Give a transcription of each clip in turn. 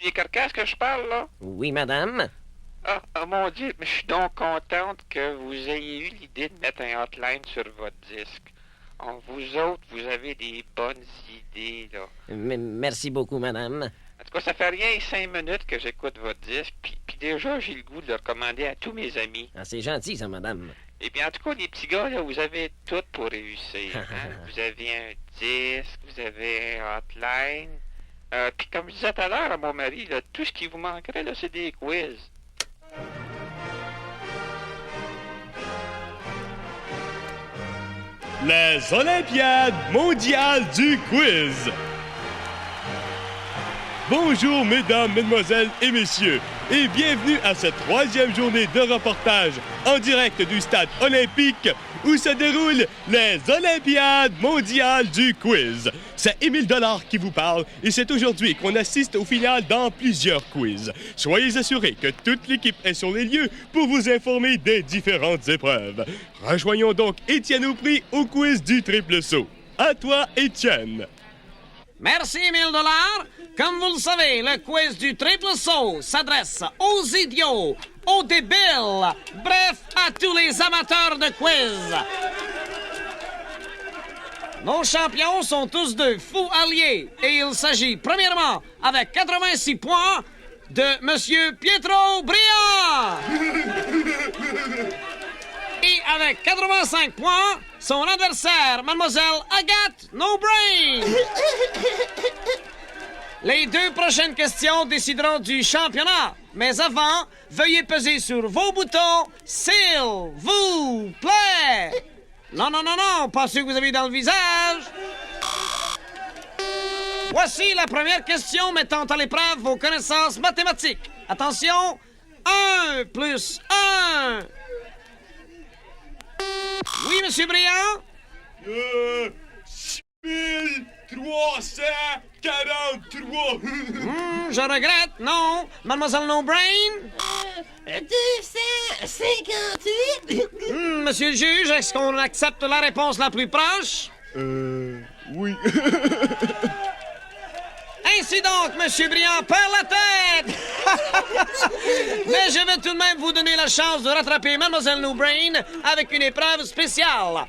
Des carcasses que je parle, là? Oui, madame. Mon Dieu, mais je suis donc contente que vous ayez eu l'idée de mettre un hotline sur votre disque. Vous autres, vous avez des bonnes idées, là. Merci beaucoup, madame. En tout cas, ça fait rien 5 minutes que j'écoute votre disque, puis déjà, j'ai le goût de le recommander à tous mes amis. Ah, c'est gentil, ça, madame. Eh bien, en tout cas, les petits gars, là, vous avez tout pour réussir. Hein? Vous avez un disque, vous avez un hotline. Puis comme je disais tout à l'heure à mon mari, là, tout ce qui vous manquerait, là, c'est des quiz. Les Olympiades mondiales du quiz. Bonjour mesdames, mesdemoiselles et messieurs, et bienvenue à cette 3e journée de reportage en direct du stade olympique où se déroulent les Olympiades mondiales du quiz. C'est Émile Dollard qui vous parle et c'est aujourd'hui qu'on assiste au final dans plusieurs quiz. Soyez assurés que toute l'équipe est sur les lieux pour vous informer des différentes épreuves. Rejoignons donc Étienne Aupry au quiz du triple saut. À toi, Étienne. Merci, Émile Dollard. Comme vous le savez, le quiz du triple saut s'adresse aux idiots, aux débiles, bref, à tous les amateurs de quiz. Nos champions sont tous deux fous alliés et il s'agit premièrement, avec 86 points, de Monsieur Pietro Brillant. Et avec 85 points, son adversaire, Mademoiselle Agathe No Brain. Les 2 prochaines questions décideront du championnat. Mais avant, veuillez peser sur vos boutons, s'il vous plaît. Non, pas ceux que vous avez dans le visage. Voici la première question mettant à l'épreuve vos connaissances mathématiques. Attention, 1 plus 1. Oui, Monsieur Briand? 6343. Je regrette, non. Mademoiselle No Brain? 258. Monsieur le juge, est-ce qu'on accepte la réponse la plus proche? Oui. Ainsi donc, Monsieur Briand perd la tête! Mais je vais tout de même vous donner la chance de rattraper Mademoiselle No Brain avec une épreuve spéciale.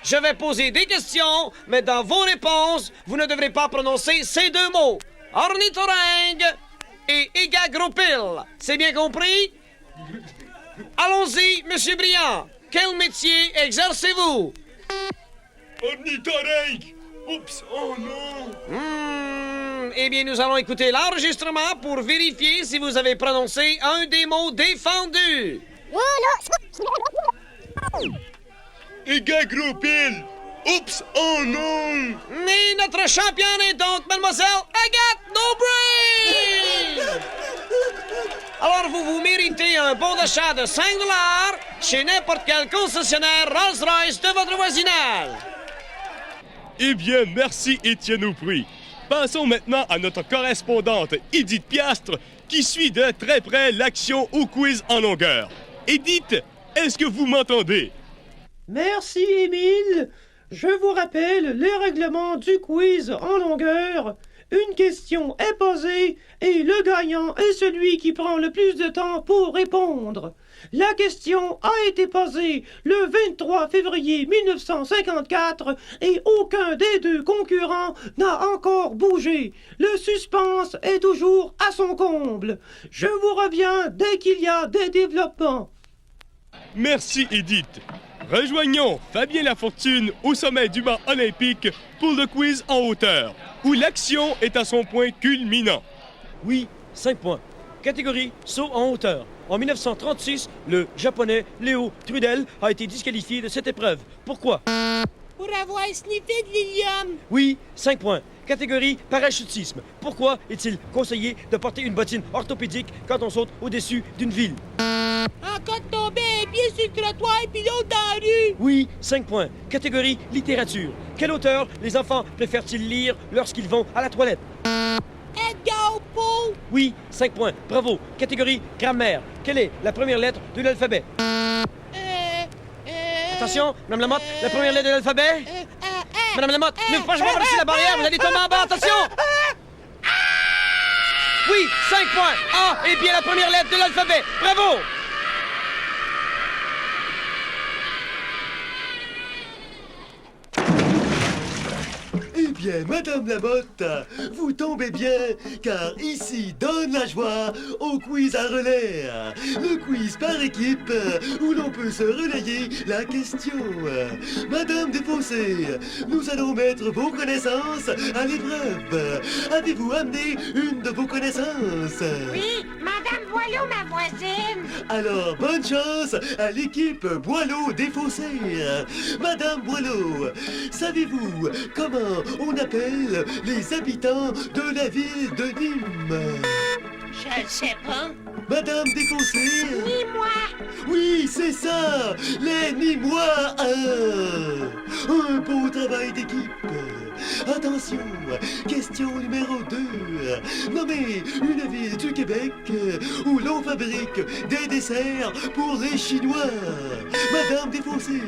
Je vais poser des questions, mais dans vos réponses, vous ne devrez pas prononcer ces 2 mots. Ornithorynque et égagropile. C'est bien compris? Allons-y, Monsieur Briand. Quel métier exercez-vous? Ornithorynque. Oups, oh non. Eh bien, nous allons écouter l'enregistrement pour vérifier si vous avez prononcé un des mots défendus. Égagropile. Oups, oh non. Et notre championne est donc Mademoiselle Agathe No Brain. Alors, vous méritez un bon d'achat de 5 $ chez n'importe quel concessionnaire Rolls-Royce de votre voisinage. Eh bien, merci Étienne Aupry. Passons maintenant à notre correspondante Édith Piastre qui suit de très près l'action au quiz en longueur. Édith, est-ce que vous m'entendez? Merci, Émile. Je vous rappelle les règlements du quiz en longueur. Une question est posée et le gagnant est celui qui prend le plus de temps pour répondre. La question a été posée le 23 février 1954 et aucun des 2 concurrents n'a encore bougé. Le suspense est toujours à son comble. Je vous reviens dès qu'il y a des développements. Merci Édith. Rejoignons Fabien Lafortune au sommet du banc olympique pour le quiz en hauteur, où l'action est à son point culminant. Oui, 5 points. Catégorie saut en hauteur. En 1936, le japonais Léo Trudel a été disqualifié de cette épreuve. Pourquoi? Pour avoir sniffé de l'hélium. Oui, 5 points. Catégorie parachutisme. Pourquoi est-il conseillé de porter une bottine orthopédique quand on saute au-dessus d'une ville? En cas de tomber un pied sur le trottoir puis l'autre dans la rue. Oui, 5 points. Catégorie littérature. Quel auteur les enfants préfèrent-ils lire lorsqu'ils vont à la toilette? Edgar Poe. Oui, 5 points. Bravo. Catégorie grammaire. Quelle est la première lettre de l'alphabet? Attention, Madame Lamotte, la première lettre de l'alphabet? Madame Lamotte, ne pas par-dessus la barrière, vous allez tomber en bas, attention! Oui, 5 points. A est bien la première lettre de l'alphabet. Bravo! Eh bien, Madame Lamotte, vous tombez bien, car ici donne la joie au quiz à relais. Le quiz par équipe, où l'on peut se relayer la question. Madame Desfossés, nous allons mettre vos connaissances à l'épreuve. Avez-vous amené une de vos connaissances? Oui, Madame Boileau, ma voisine. Alors, bonne chance à l'équipe Boileau-Desfossés. Madame Boileau, savez-vous comment on appelle les habitants de la ville de Nîmes? Je ne sais pas. Madame Desfossés? Ni moi. Oui, c'est ça, les Nîmois. Un beau travail d'équipe. Attention, question numéro 2. Nommez une ville du Québec où l'on fabrique des desserts pour les Chinois. Madame Desfossés.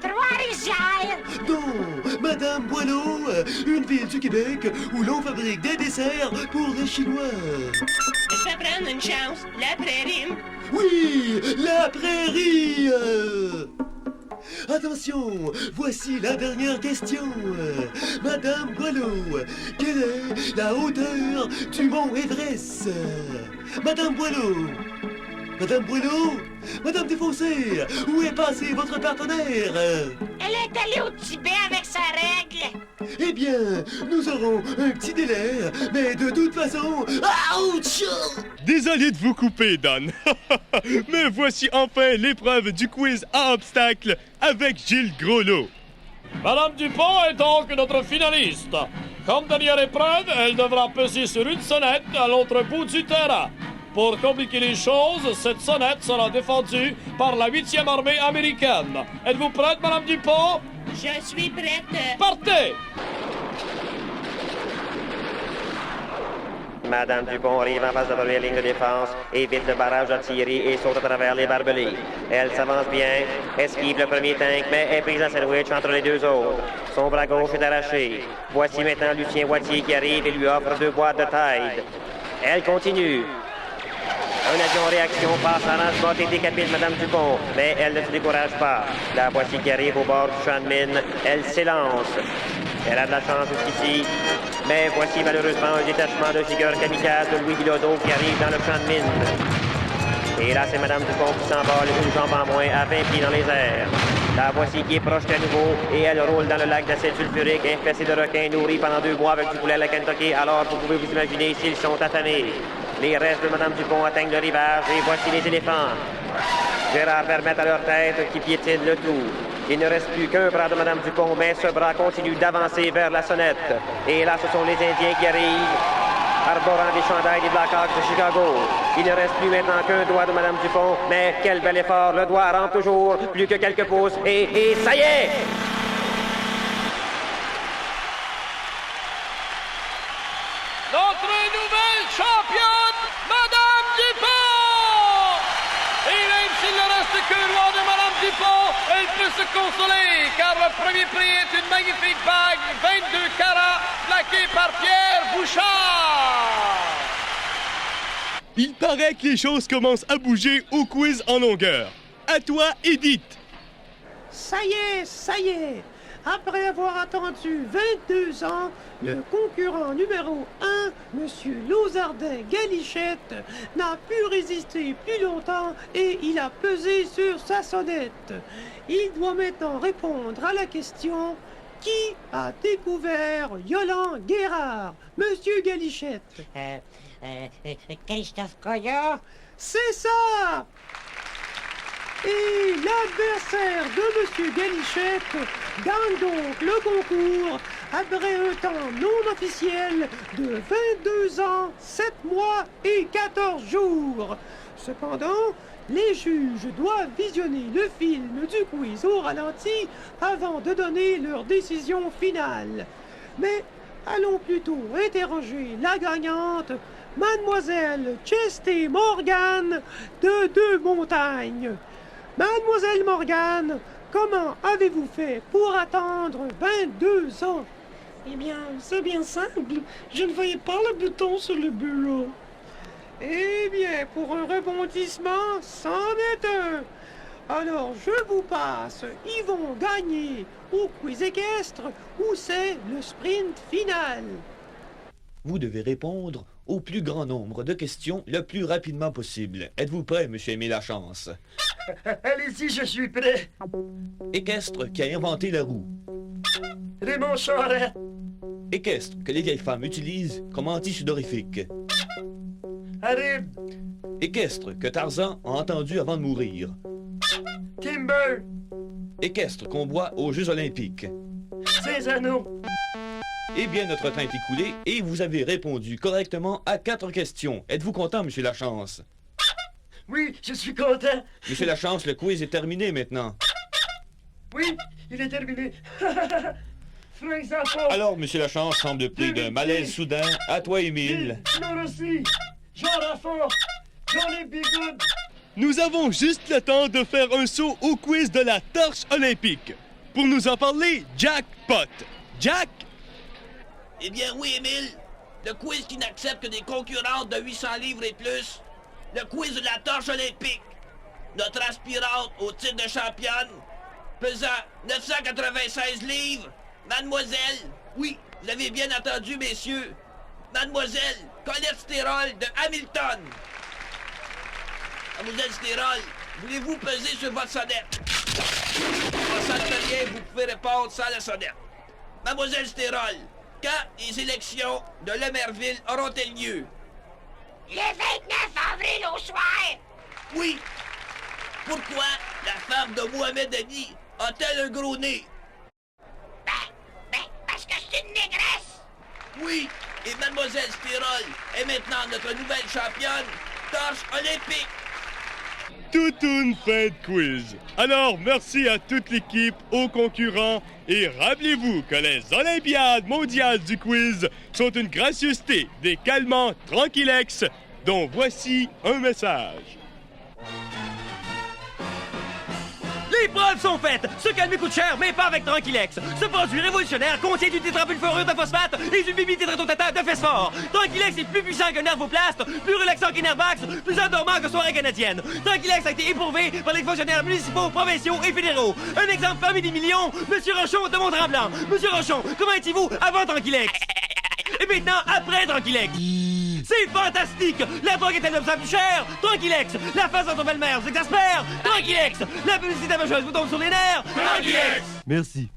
Trois-Rivières. Non, Madame Boileau, une ville du Québec où l'on fabrique des desserts pour les Chinois. Je vais prendre une chance. La prairie. Oui, la prairie. Attention, voici la dernière question. Madame Boileau, quelle est la hauteur du mont Everest? Madame Boileau. Madame Boileau? Madame Desfossés, où est passé votre partenaire? Elle est allée au Tibet avec sa règle. Eh bien, nous aurons un petit délai, mais de toute façon... Ouch! Désolé de vous couper, Don. Mais voici enfin l'épreuve du quiz à obstacles avec Gilles Groslot. Madame Dupont est donc notre finaliste. Comme dernière épreuve, elle devra peser sur une sonnette à l'autre bout du terrain. Pour compliquer les choses, cette sonnette sera défendue par la 8e armée américaine. Êtes-vous prête, Madame Dupont? Je suis prête. Partez! Madame Dupont arrive en face de la première ligne de défense, évite le barrage d'artillerie et saute à travers les barbelés. Elle s'avance bien, esquive le premier tank, mais est prise en sandwich entre les deux autres. Son bras gauche est arraché. Voici maintenant Lucien Wattier qui arrive et lui offre 2 boîtes de Tide. Elle continue. Un avion en réaction passe en lance-botte et décapite Madame Dupont, mais elle ne se décourage pas. La voici qui arrive au bord du champ de mine. Elle s'élance. Elle a de la chance jusqu'ici, mais voici malheureusement un détachement de giga kamikaze de Louis Bilodeau qui arrive dans le champ de mine. Et là, c'est Madame Dupont qui s'envole une jambe en moins à 20 pieds dans les airs. La voici qui est proche à nouveau et elle roule dans le lac d'acide sulfurique infesté de requins nourris pendant 2 mois avec du poulet à la Kentucky. Alors, vous pouvez vous imaginer s'ils sont affamés. Les restes de Madame Dupont atteignent le rivage et voici les éléphants. Gérard permet à leur tête qui piétine le tout. Il ne reste plus qu'un bras de Madame Dupont, mais ce bras continue d'avancer vers la sonnette. Et là, ce sont les Indiens qui arrivent, arborant des chandails des Blackhawks de Chicago. Il ne reste plus maintenant qu'un doigt de Madame Dupont, mais quel bel effort. Le doigt rentre toujours, plus que quelques pouces, et ça y est! Notre nouvelle championne, Madame Dupont! Et même s'il ne reste qu'un doigt de Madame Dupont, elle peut se consoler, car le premier prix est une magnifique bague 22 carats, plaquée par Pierre Bouchard! Il paraît que les choses commencent à bouger au quiz en longueur. À toi, Edith. Ça y est, ça y est. Après avoir attendu 22 ans, le concurrent numéro 1, M. Lauzardin-Galichette, n'a pu résister plus longtemps et il a pesé sur sa sonnette. Il doit maintenant répondre à la question « Qui a découvert Yolande Guérard ?» Monsieur Galichette. Christophe Colomb. C'est ça! Et l'adversaire de M. Galichette gagne donc le concours après un temps non officiel de 22 ans, 7 mois et 14 jours. Cependant, les juges doivent visionner le film du quiz au ralenti avant de donner leur décision finale. Mais allons plutôt interroger la gagnante, Mademoiselle Chesty Morgan de Deux-Montagnes. Mademoiselle Morgan, comment avez-vous fait pour attendre 22 ans? Eh bien, c'est bien simple. Je ne voyais pas le bouton sur le bureau. Eh bien, pour un rebondissement, c'en est un. Alors, je vous passe. Ils vont gagner au quiz équestre où c'est le sprint final. Vous devez répondre au plus grand nombre de questions le plus rapidement possible. Êtes-vous prêt, monsieur Aimé Lachance? Allez-y, je suis prêt. Équestre qui a inventé la roue. Raymond Charette. Équestre que les vieilles femmes utilisent comme anti-sudorifique. Arib. Équestre que Tarzan a entendu avant de mourir. Timber. Équestre qu'on boit aux Jeux olympiques. Cézanneau. Eh bien, notre temps est écoulé et vous avez répondu correctement à 4 questions. Êtes-vous content, monsieur Lachance? Oui, je suis content. Monsieur Lachance, le quiz est terminé maintenant. Oui, il est terminé. Frank Zappo. Alors, monsieur Lachance semble pris d'un malaise soudain. À toi, Émile. Claude aussi. Jean Raffort. Johnny Bigood. Nous avons juste le temps de faire un saut au quiz de la torche olympique. Pour nous en parler, Jack Pot. Jack? Eh bien oui, Émile. Le quiz qui n'accepte que des concurrentes de 800 livres et plus. Le quiz de la torche olympique. Notre aspirante au titre de championne, pesant 996 livres, mademoiselle, oui, vous avez bien entendu, messieurs, mademoiselle Colette Stérol de Hamilton. Mademoiselle Stérol, voulez-vous peser sur votre sonnette? Ça ne rien, vous pouvez répondre sans la sonnette. Mademoiselle Stérol, quand les élections de Lemerville auront-elles lieu? Le 29 avril au soir! Oui. Pourquoi la femme de Mohamed Ali a-t-elle un gros nez? Parce que c'est une négresse! Oui, et Mademoiselle Stérol est maintenant notre nouvelle championne torche olympique. Toute une fin de quiz. Alors, merci à toute l'équipe, aux concurrents, et rappelez-vous que les Olympiades mondiales du quiz sont une gracieuseté des calmants Tranquilex, dont voici un message. Les preuves sont faites! Se calmer coûte cher, mais pas avec Tranquilex! Ce produit révolutionnaire contient du tétrapulforure de phosphate et du bibitétratotata de phosphore! Tranquilex est plus puissant qu'un nervoplast, plus relaxant qu'un Nervax, plus endormant que soirée canadienne! Tranquilex a été éprouvé par les fonctionnaires municipaux, provinciaux et fédéraux! Un exemple parmi des millions, Monsieur Rochon de Mont-Tremblant! Monsieur Rochon, comment étiez-vous avant Tranquilex? Et maintenant, après Tranquilex! C'est fantastique! La drogue est un obstacle plus cher! Tranquilex! La face dans ton belle-mère vous exaspère! Tranquilex! La publicité avageuse vous tombe sur les nerfs! Tranquilex! Merci.